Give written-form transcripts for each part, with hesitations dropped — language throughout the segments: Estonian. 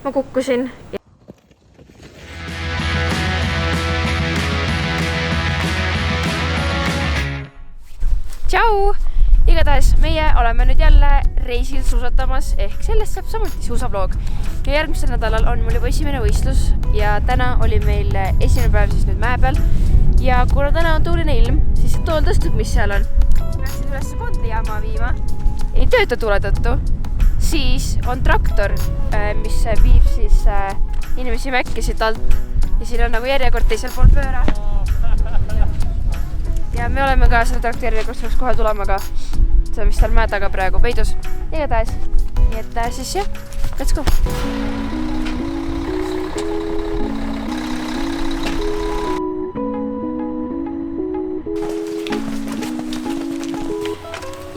ma kukkusin. Tšau! Igatahes meie oleme nüüd jälle reisil suusatamas ehk sellest saab samuti suusavloog. Ja järgmisel nädalal on mul juba esimene võistlus ja täna oli meil esimene päev siis nüüd mäe peal. Ja kuna täna on tuuline ilm, siis see tool tõstub, mis seal on. Peaksin üles Kondlijaama viima. Ei tööta tuule tõttu. Siis on traktor, mis viib siis inimesi mäkki siit alt. Ja siin on nagu järjekord teisel pool pööra. Ja me oleme ka selle traktori järjekord saaks kohe tulema, aga see on vist seal mäe taga praegu peidus. Igatahes. Nii et siis jah, let's go!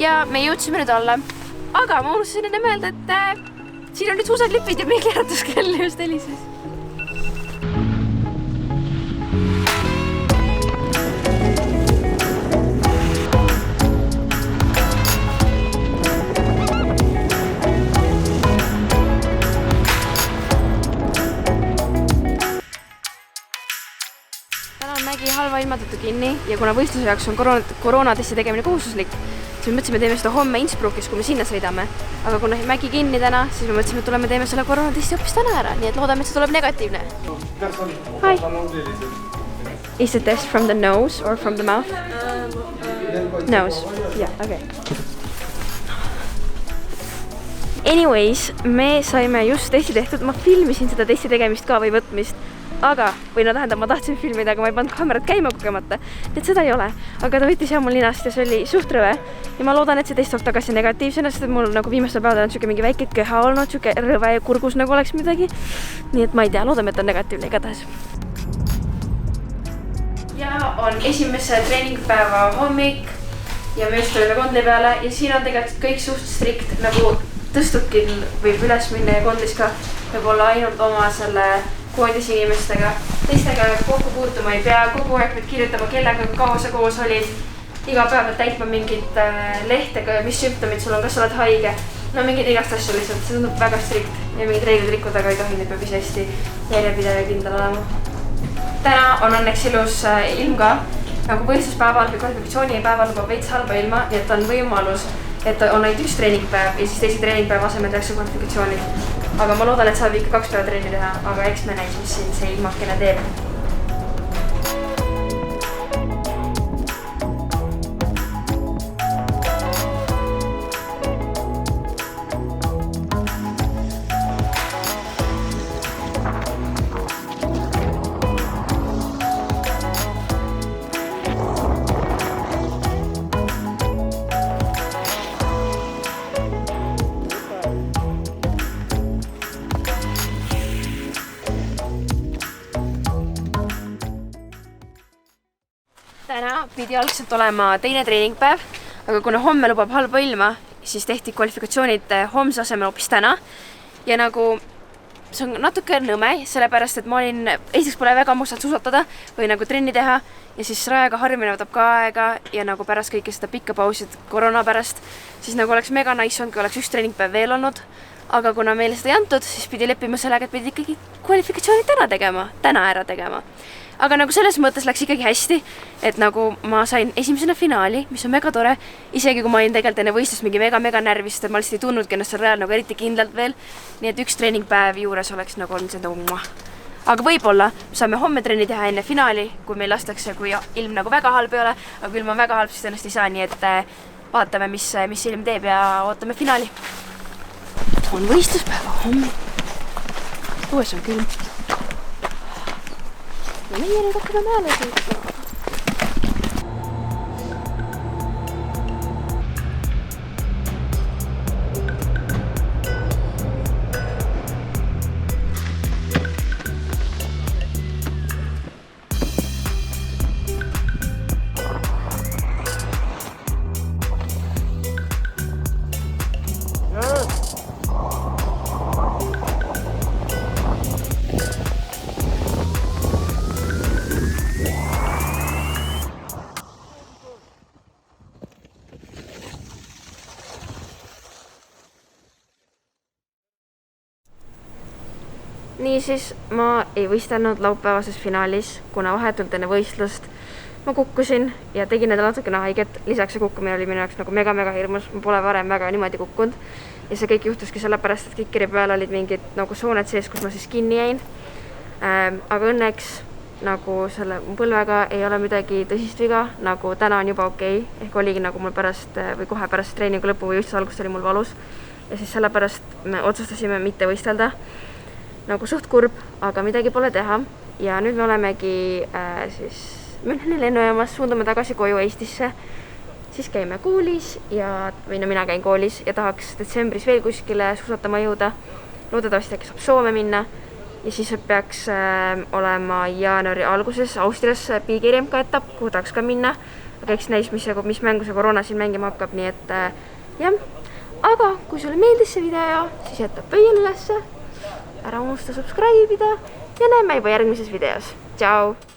Ja me jõudsime nüüd alla. Aga ma unustasin enne meelde, et siin on nüüd suusaklipid ja meil keeratuskell just helises. Täna on mägi halva ilma tõttu kinni ja kuna võistluse jaoks on koroonatesti tegemine kohustuslik, siis me mõtlesime, teeme seda homme Innsbruckis, kui me sinna sõidame. Aga kuna mägi kinni täna, siis me mõtlesime, et tuleme teeme selle koroonatesti hoopis täna ära. Nii et loodame, et see tuleb negatiivne. Hi! Is the test from the nose or from the mouth? Nose. Yeah, okay. Anyways, me saime just testi tehtud. Ma filmisin seda testi tegemist ka või võtmist. Aga, või no tähendab, ma tahtsin filmida, aga ma ei pannud kaamerat käima kogemata. Nii et seda ei ole. Aga ta võttis jah mul ninast ja see oli suht rõve. Ja ma loodan, et see test tuleb tagasi negatiivsena, sest mul nagu viimastel päevadel on mingi väike köha olnud, siuke rõve ja kurgus nagu oleks midagi. Nii et ma ei tea, loodame, et on negatiivne igatahes. Ja on esimese treeningpäeva hommik ja me just tulime Kondli peale ja siin on tegelikult kõik suht strikt, nagu tõstukil võib üles minna ja Kondlis ka võib olla ainult oma selle koodis inimestega. Teistega kokku puutuma ei pea, kogu aeg pead kirjutama, kellega kaua sa koos olid. Iga päev pead täitma mingit lehtega, mis sümptomid sul on, kas sa oled haige. No mingid igast asju lihtsalt, see tundub väga strikt ja mingid reeglid rikkuda aga ei tohi, need peab ise hästi järjepidev ja kindel olema. Täna on õnneks ilus ilm ka, nagu võistluspäeval või kvalifikatsioonipäeval lubab veits halba ilma, nii et on võimalus, et on ainult üks treeningpäev ja siis teise treeningpäeva asemel tehakse kvalifikatsioonid. Aga ma loodan, et saab ikka 2 päeva trenni teha, aga eks me näis, mis siin see ilmakene teeb. Täna pidi algselt olema teine treeningpäev, aga kuna homme lubab halba ilma, siis tehti kvalifikatsioonid homse asemel hoopis täna. Ja nagu see on natuke nõme, sellepärast, et ma olin, esiteks pole väga mustalt suusatada või nagu trenni teha ja siis rajaga harjumine võtab ka aega ja nagu pärast kõike seda pikka pausid koroona pärast, siis nagu oleks mega nice olnud, kui oleks üks treeningpäev veel olnud. Aga kuna meile seda ei antud, siis pidi leppima sellega, et pidi ikkagi kvalifikatsioonid täna ära tegema. Aga nagu selles mõttes läks ikkagi hästi, et nagu ma sain esimesena finaali, mis on mega tore, isegi kui ma olin tegelikult enne võistlust mingi mega närvis, et ma lihtsalt ei tundnudki ennast seal rajal nagu eriti kindlalt veel. Nii et üks treeningpäev juures oleks nagu olnud see nagu Aga võib-olla saame homme trenni teha enne finaali, kui meil lastakse, kui ilm nagu väga halb ei ole, aga kui ilm on väga halb, siis ennast ei saa, nii et vaatame, mis ilm teeb ja ootame finaali. On võistluspäeva homme. Õues on külm. Ja meie nüüd hakkame mäele sõitma. Niisiis, ma ei võistelnud laupäevases finaalis, kuna vahetult enne võistlust ma kukkusin ja tegin endale natukene haiget. Lisaks see kukkumine oli minu jaoks nagu mega hirmus, ma pole varem väga niimoodi kukkunud. Ja see kõik juhtuski sellepärast, et kikiri peal olid mingid nagu sooned sees, kus ma siis kinni jäin. Aga õnneks nagu selle põlvega ei ole midagi tõsist viga, nagu täna on juba okei. Ehk oligi nagu mul pärast või kohe pärast treeningu lõppu või võistluse algust oli mul valus. Ja siis sellepärast me otsustasime mitte võistelda. Nagu suht kurb, aga midagi pole teha. Ja nüüd me olemegi siis Müncheni lennujaamas, suundume tagasi koju Eestisse. Siis käime koolis või mina käin koolis ja tahaks detsembris veel kuskile suusatama jõuda. Loodetavasti äkki saab Soome minna ja siis peaks olema jaanuari alguses Austrias PGRMK etapp, kuhu tahaks ka minna. Aga eks näis, mis mängu see koroona siin mängima hakkab, nii et jah. Aga kui sulle meeldis see video, siis jäta pöial ülesse, ära unusta subscribe ida ja näeme juba järgmises videos. Tšau!